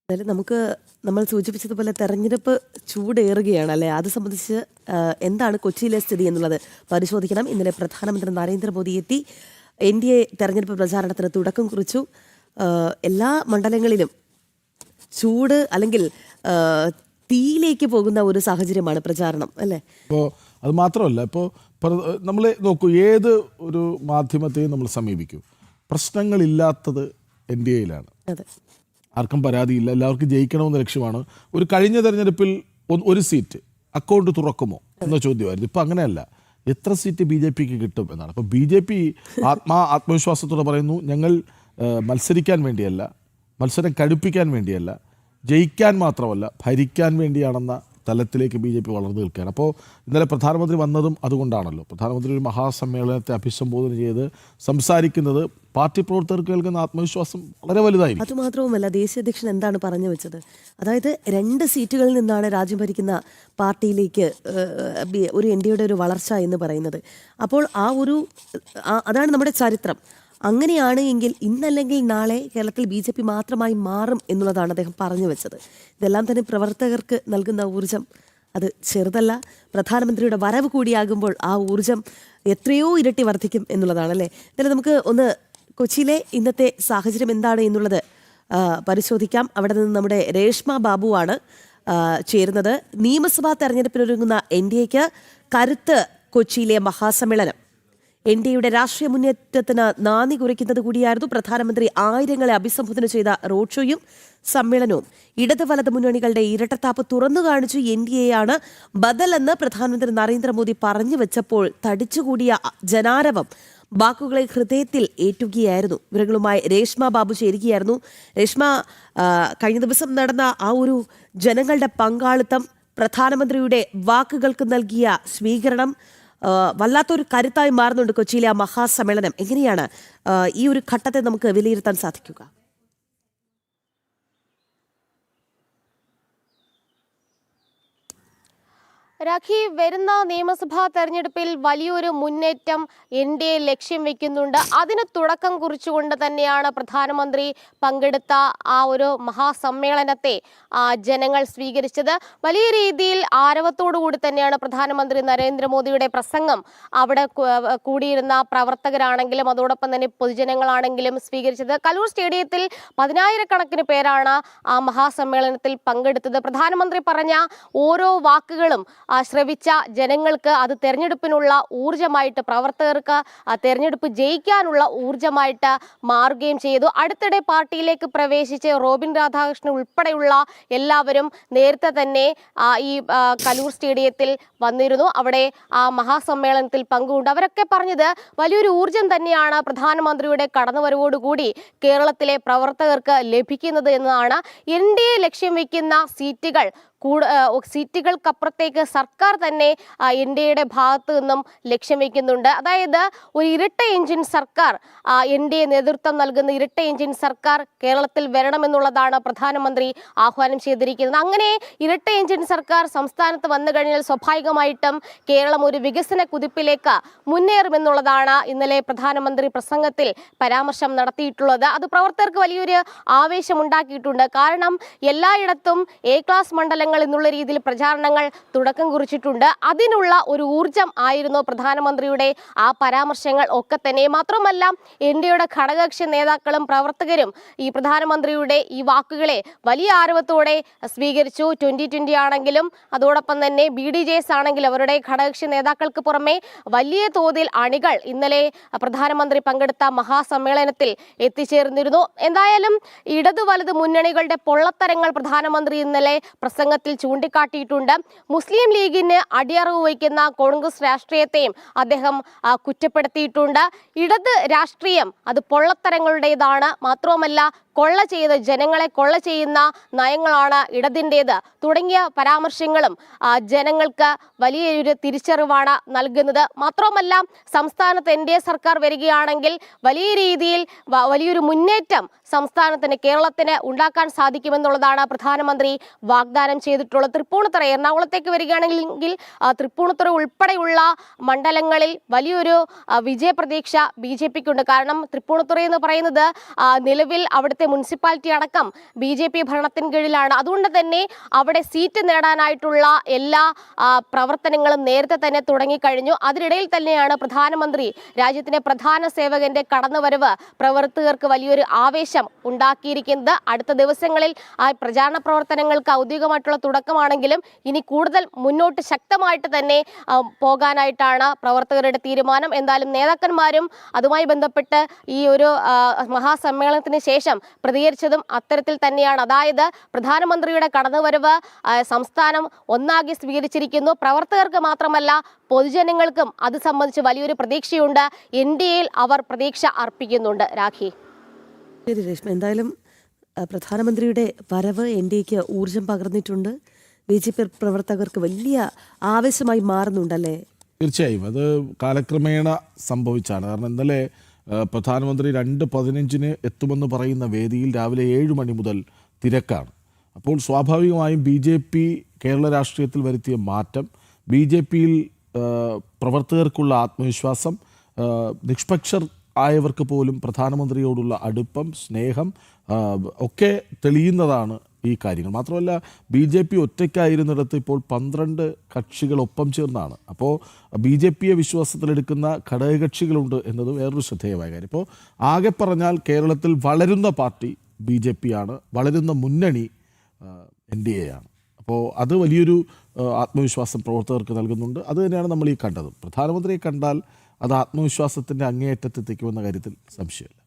അതായത് നമ്മൾ സൂചിപ്പിച്ചതുപോലെ തെരഞ്ഞെടുപ്പ് ചൂടേറുകയാണ് അല്ലേ? അത് സംബന്ധിച്ച് എന്താണ് കൊച്ചിയിലെ സ്ഥിതി എന്നുള്ളത് പരിശോധിക്കണം. ഇന്നലെ പ്രധാനമന്ത്രി നരേന്ദ്രമോദി എത്തി NDA തെരഞ്ഞെടുപ്പ് പ്രചാരണത്തിന് തുടക്കം കുറിച്ചു. എല്ലാ മണ്ഡലങ്ങളിലും ചൂട് അല്ലെങ്കിൽ തീയിലേക്ക് പോകുന്ന ഒരു സാഹചര്യമാണ് പ്രചാരണം അല്ലേ? ഇപ്പോൾ അത് മാത്രമല്ല, ഇപ്പോൾ നമ്മൾ നോക്കൂ, ഏത് ഒരു മാധ്യമത്തെയും നമ്മൾ സമീപിക്കൂ, പ്രശ്നങ്ങളില്ലാത്തത് NDAയിലാണ്. അതെ, ആർക്കും പരാതിയില്ല, എല്ലാവർക്കും ജയിക്കണമെന്ന ലക്ഷ്യമാണ്. ഒരു കഴിഞ്ഞ തെരഞ്ഞെടുപ്പിൽ ഒരു സീറ്റ് അക്കൗണ്ട് തുറക്കുമോ എന്ന ചോദ്യമായിരുന്നു. ഇപ്പം അങ്ങനെയല്ല, എത്ര സീറ്റ് BJPക്ക് കിട്ടും എന്നാണ്. അപ്പോൾ BJP ആത്മവിശ്വാസത്തോടെ പറയുന്നു, ഞങ്ങൾ മത്സരിക്കാൻ വേണ്ടിയല്ല, മത്സരം കടുപ്പിക്കാൻ വേണ്ടിയല്ല, ജയിക്കാൻ മാത്രമല്ല ഭരിക്കാൻ വേണ്ടിയാണെന്ന തലത്തിലേക്ക് BJP വളർന്നു നിൽക്കുകയാണ്. അപ്പോൾ ഇന്നലെ പ്രധാനമന്ത്രി വന്നതും അതുകൊണ്ടാണല്ലോ. പ്രധാനമന്ത്രി ഒരു മഹാസമ്മേളനത്തെ അഭിസംബോധന ചെയ്ത് സംസാരിക്കുന്നത് പാർട്ടി പ്രവർത്തകർക്ക് കേൾക്കുന്ന ആത്മവിശ്വാസം വളരെ വലുതായിരിക്കും. അതുമാത്രവുമല്ല, ദേശീയ അധ്യക്ഷൻ എന്താണ് പറഞ്ഞു വെച്ചത്? അതായത് 2 സീറ്റുകളിൽ നിന്നാണ് രാജ്യം ഭരിക്കുന്ന പാർട്ടിയിലേക്ക് ഒരു NDAയുടെ ഒരു വളർച്ച എന്ന് പറയുന്നത്. അപ്പോൾ അതാണ് നമ്മുടെ ചരിത്രം. അങ്ങനെയാണ് എങ്കിൽ ഇന്നല്ലെങ്കിൽ നാളെ കേരളത്തിൽ BJP മാത്രമായി മാറും എന്നുള്ളതാണ് അദ്ദേഹം പറഞ്ഞു വെച്ചത്. ഇതെല്ലാം തന്നെ പ്രവർത്തകർക്ക് നൽകുന്ന ഊർജം അത് ചെറുതല്ല. പ്രധാനമന്ത്രിയുടെ വരവ് കൂടിയാകുമ്പോൾ ആ ഊർജം എത്രയോ ഇരട്ടി വർദ്ധിക്കും എന്നുള്ളതാണ് അല്ലേ? എന്നാലും നമുക്ക് ഒന്ന് കൊച്ചിയിലെ ഇന്നത്തെ സാഹചര്യം എന്താണ് എന്നുള്ളത് പരിശോധിക്കാം. അവിടെ നിന്ന് നമ്മുടെ രേഷ്മ ബാബുവാണ് ചേരുന്നത്. നിയമസഭാ തെരഞ്ഞെടുപ്പിനൊരുങ്ങുന്ന NDAക്ക് കരുത്ത് കൊച്ചിയിലെ മഹാസമ്മേളനം NDAയുടെ രാഷ്ട്രീയ മുന്നേറ്റത്തിന് നാന്ദി കുറിക്കുന്നത് കൂടിയായിരുന്നു. പ്രധാനമന്ത്രി ആയിരങ്ങളെ അഭിസംബോധന ചെയ്ത റോഡ് ഷോയും സമ്മേളനവും ഇടത് വലത് മുന്നണികളുടെ ഇരട്ടത്താപ്പ് തുറന്നു കാണിച്ചു. NDAയാണ് ബദലെന്ന് പ്രധാനമന്ത്രി നരേന്ദ്രമോദി പറഞ്ഞു വെച്ചപ്പോൾ തടിച്ചുകൂടിയ ജനാരവം വാക്കുകളെ ഹൃദയത്തിൽ ഏറ്റുകയായിരുന്നു. വിവരങ്ങളുമായി രേഷ്മ ബാബു ചേരുകയായിരുന്നു. രേഷ്മ, കഴിഞ്ഞ ദിവസം നടന്ന ആ ഒരു ജനങ്ങളുടെ പങ്കാളിത്തം, പ്രധാനമന്ത്രിയുടെ വാക്കുകൾക്ക് നൽകിയ സ്വീകരണം വല്ലാത്തൊരു കരുത്തായി മാറുന്നുണ്ട് കൊച്ചിയിലെ ആ മഹാസമ്മേളനം. എങ്ങനെയാണ് ഈ ഒരു ഘട്ടത്തെ നമുക്ക് വിലയിരുത്താൻ സാധിക്കുക? രാഖി, വരുന്ന നിയമസഭാ തെരഞ്ഞെടുപ്പിൽ വലിയൊരു മുന്നേറ്റം NDA ലക്ഷ്യം വെക്കുന്നുണ്ട്. അതിന് തുടക്കം കുറിച്ചുകൊണ്ട് തന്നെയാണ് പ്രധാനമന്ത്രി പങ്കെടുത്ത ആ ഒരു മഹാസമ്മേളനത്തെ ജനങ്ങൾ സ്വീകരിച്ചത്. വലിയ രീതിയിൽ ആരവത്തോടുകൂടി തന്നെയാണ് പ്രധാനമന്ത്രി നരേന്ദ്രമോദിയുടെ പ്രസംഗം അവിടെ കൂടിയിരുന്ന പ്രവർത്തകരാണെങ്കിലും അതോടൊപ്പം തന്നെ പൊതുജനങ്ങളാണെങ്കിലും സ്വീകരിച്ചത്. കലൂർ സ്റ്റേഡിയത്തിൽ 10,000-കണക്കിന് പേരാണ് ആ മഹാസമ്മേളനത്തിൽ പങ്കെടുത്തത്. പ്രധാനമന്ത്രി പറഞ്ഞ ഓരോ വാക്കുകളും ശ്രവിച്ച ജനങ്ങൾക്ക് അത് തെരഞ്ഞെടുപ്പിനുള്ള ഊർജമായിട്ട്, പ്രവർത്തകർക്ക് തെരഞ്ഞെടുപ്പ് ജയിക്കാനുള്ള ഊർജമായിട്ട് മാറുകയും ചെയ്തു. അടുത്തിടെ പാർട്ടിയിലേക്ക് പ്രവേശിച്ച് റോബിൻ രാധാകൃഷ്ണൻ ഉൾപ്പെടെയുള്ള എല്ലാവരും നേരത്തെ തന്നെ ഈ കലൂർ സ്റ്റേഡിയത്തിൽ വന്നിരുന്നു. അവിടെ ആ മഹാസമ്മേളനത്തിൽ പങ്കുകൊണ്ട് അവരൊക്കെ പറഞ്ഞത് വലിയൊരു ഊർജം തന്നെയാണ് പ്രധാനമന്ത്രിയുടെ കടന്നുവരവോടുകൂടി കേരളത്തിലെ പ്രവർത്തകർക്ക് ലഭിക്കുന്നത് എന്നതാണ്. NDA ലക്ഷ്യം വയ്ക്കുന്ന സീറ്റുകൾക്കപ്പുറത്തേക്ക് സർക്കാർ തന്നെ NDAയുടെ ഭാഗത്ത് നിന്നും ലക്ഷ്യം വയ്ക്കുന്നുണ്ട്. അതായത് ഒരു ഇരട്ട എഞ്ചിൻ സർക്കാർ, NDA നേതൃത്വം നൽകുന്ന ഇരട്ട എഞ്ചിൻ സർക്കാർ കേരളത്തിൽ വരണമെന്നുള്ളതാണ് പ്രധാനമന്ത്രി ആഹ്വാനം ചെയ്തിരിക്കുന്നത്. അങ്ങനെ ഇരട്ട എഞ്ചിൻ സർക്കാർ സംസ്ഥാനത്ത് വന്നു കഴിഞ്ഞാൽ സ്വാഭാവികമായിട്ടും കേരളം ഒരു വികസന കുതിപ്പിലേക്ക് മുന്നേറുമെന്നുള്ളതാണ് ഇന്നലെ പ്രധാനമന്ത്രി പ്രസംഗത്തിൽ പരാമർശം നടത്തിയിട്ടുള്ളത്. അത് പ്രവർത്തകർക്ക് വലിയൊരു ആവേശമുണ്ടാക്കിയിട്ടുണ്ട്. കാരണം എല്ലായിടത്തും A ക്ലാസ് മണ്ഡലങ്ങൾ എന്നുള്ള രീതിയിൽ പ്രചാരണങ്ങൾ തുടക്കം കുറിച്ചിട്ടുണ്ട്. അതിനുള്ള ഒരു ഊർജം ആയിരുന്നു പ്രധാനമന്ത്രിയുടെ ആ പരാമർശങ്ങൾ ഒക്കെ തന്നെ. മാത്രമല്ല, NDAയുടെ ഘടകകക്ഷി നേതാക്കളും പ്രവർത്തകരും ഈ പ്രധാനമന്ത്രിയുടെ ഈ വാക്കുകളെ വലിയ ആരവത്തോടെ സ്വീകരിച്ചു. 2020 ആണെങ്കിലും അതോടൊപ്പം തന്നെ BDJS ആണെങ്കിലും അവരുടെ ഘടകകക്ഷി നേതാക്കൾക്ക് പുറമെ വലിയ തോതിൽ അണികൾ ഇന്നലെ പ്രധാനമന്ത്രി പങ്കെടുത്ത മഹാസമ്മേളനത്തിൽ എത്തിച്ചേർന്നിരുന്നു. എന്തായാലും ഇടതു വലത് മുന്നണികളുടെ പൊള്ളത്തരങ്ങൾ പ്രധാനമന്ത്രി ഇന്നലെ പ്രസംഗത്തിൽ ചൂണ്ടിക്കാട്ടിയിട്ടുണ്ട്. മുസ്ലിം ലീഗിന് അടിയറവ് വയ്ക്കുന്ന കോൺഗ്രസ് രാഷ്ട്രീയത്തെയും അദ്ദേഹം കുറ്റപ്പെടുത്തിയിട്ടുണ്ട്. ഇടത് രാഷ്ട്രീയം അത് പൊള്ളത്തരങ്ങളുടേതാണ്, മാത്രവുമല്ല ജനങ്ങളെ കൊള്ള ചെയ്യുന്ന നയങ്ങളാണ് ഇടതിൻ്റേത് തുടങ്ങിയ പരാമർശങ്ങളും ജനങ്ങൾക്ക് വലിയൊരു തിരിച്ചറിവാണ് നൽകുന്നത്. മാത്രവുമല്ല, സംസ്ഥാനത്ത് NDA സർക്കാർ വരികയാണെങ്കിൽ വലിയ രീതിയിൽ വലിയൊരു മുന്നേറ്റം സംസ്ഥാനത്തിന്, കേരളത്തിന് ഉണ്ടാക്കാൻ സാധിക്കുമെന്നുള്ളതാണ് പ്രധാനമന്ത്രി വാഗ്ദാനം ചെയ്തിട്ടുള്ളത്. തൃപ്പൂണിത്തുറ, എറണാകുളത്തേക്ക് വരികയാണെങ്കിൽ തൃപ്പൂണിത്തുറ ഉൾപ്പെടെയുള്ള മണ്ഡലങ്ങളിൽ വലിയൊരു വിജയപ്രതീക്ഷ BJPക്കുണ്ട്. കാരണം തൃപ്പൂണിത്തുറ എന്ന് പറയുന്നത് നിലവിൽ അവിടുത്തെ ഇവിടുത്തെ മുനിസിപ്പാലിറ്റി അടക്കം BJP ഭരണത്തിന് കീഴിലാണ്. അതുകൊണ്ട് തന്നെ അവിടെ സീറ്റ് നേടാനായിട്ടുള്ള എല്ലാ പ്രവർത്തനങ്ങളും നേരത്തെ തന്നെ തുടങ്ങിക്കഴിഞ്ഞു. അതിനിടയിൽ തന്നെയാണ് പ്രധാനമന്ത്രി, രാജ്യത്തിന്റെ പ്രധാന സേവകന്റെ കടന്നുവരവ് പ്രവർത്തകർക്ക് വലിയൊരു ആവേശം ഉണ്ടാക്കിയിരിക്കുന്നത്. അടുത്ത ദിവസങ്ങളിൽ പ്രചാരണ പ്രവർത്തനങ്ങൾക്ക് ഔദ്യോഗികമായിട്ടുള്ള തുടക്കമാണെങ്കിലും ഇനി കൂടുതൽ മുന്നോട്ട് ശക്തമായിട്ട് തന്നെ പോകാനായിട്ടാണ് പ്രവർത്തകരുടെ തീരുമാനം. എന്തായാലും നേതാക്കന്മാരും അതുമായി ബന്ധപ്പെട്ട് ഈ ഒരു മഹാസമ്മേളനത്തിന് ശേഷം പ്രതികരിച്ചതും അത്തരത്തിൽ തന്നെയാണ്. അതായത് പ്രധാനമന്ത്രിയുടെ കടന്നുവരവ് സംസ്ഥാനം ഒന്നാകെ സ്വീകരിച്ചിരിക്കുന്നു. പ്രവർത്തകർക്ക് മാത്രമല്ല പൊതുജനങ്ങൾക്കും അത് സംബന്ധിച്ച് വലിയൊരു പ്രതീക്ഷയുണ്ട്. NDAയിൽ അവർ പ്രതീക്ഷ അർപ്പിക്കുന്നുണ്ട്. രാഖി. ശരി രേഷ്മ, എന്തായാലും പ്രധാനമന്ത്രിയുടെ വരവ് NDAക്ക് ഊർജം പകർന്നിട്ടുണ്ട്. BJP പ്രവർത്തകർക്ക് വലിയ ആവേശമായി മാറുന്നുണ്ടല്ലേ? തീർച്ചയായും അത് കാലക്രമേണ സംഭവിച്ചാണ്. കാരണം ഇന്നലെ പ്രധാനമന്ത്രി 2:15 എത്തുമെന്ന് പറയുന്ന വേദിയിൽ രാവിലെ 7 മണി മുതൽ തിരക്കാണ്. അപ്പോൾ സ്വാഭാവികമായും BJP കേരള രാഷ്ട്രീയത്തിൽ വരുത്തിയ മാറ്റം, BJPയിൽ പ്രവർത്തകർക്കുള്ള ആത്മവിശ്വാസം, നിഷ്പക്ഷർ ആയവർക്ക് പോലും പ്രധാനമന്ത്രിയോടുള്ള അടുപ്പം, സ്നേഹം ഒക്കെ തെളിയുന്നതാണ് ഈ കാര്യങ്ങൾ. മാത്രമല്ല BJP ഒറ്റയ്ക്കായിരുന്നിടത്ത് ഇപ്പോൾ 12 കക്ഷികൾ ഒപ്പം ചേർന്നാണ്. അപ്പോൾ BJPയെ വിശ്വാസത്തിലെടുക്കുന്ന ഘടകകക്ഷികളുണ്ട് എന്നത് വേറൊരു ശ്രദ്ധേയമായ കാര്യം. ഇപ്പോൾ ആകെ പറഞ്ഞാൽ കേരളത്തിൽ വളരുന്ന പാർട്ടി BJP ആണ്, വളരുന്ന മുന്നണി NDA ആണ്. അപ്പോൾ അത് വലിയൊരു ആത്മവിശ്വാസം പ്രവർത്തകർക്ക് നൽകുന്നുണ്ട്. അത് തന്നെയാണ് നമ്മൾ ഈ കണ്ടത്. പ്രധാനമന്ത്രിയെ കണ്ടാൽ അത് ആത്മവിശ്വാസത്തിൻ്റെ അങ്ങേയറ്റത്തെത്തിക്കുമെന്ന കാര്യത്തിൽ സംശയമില്ല.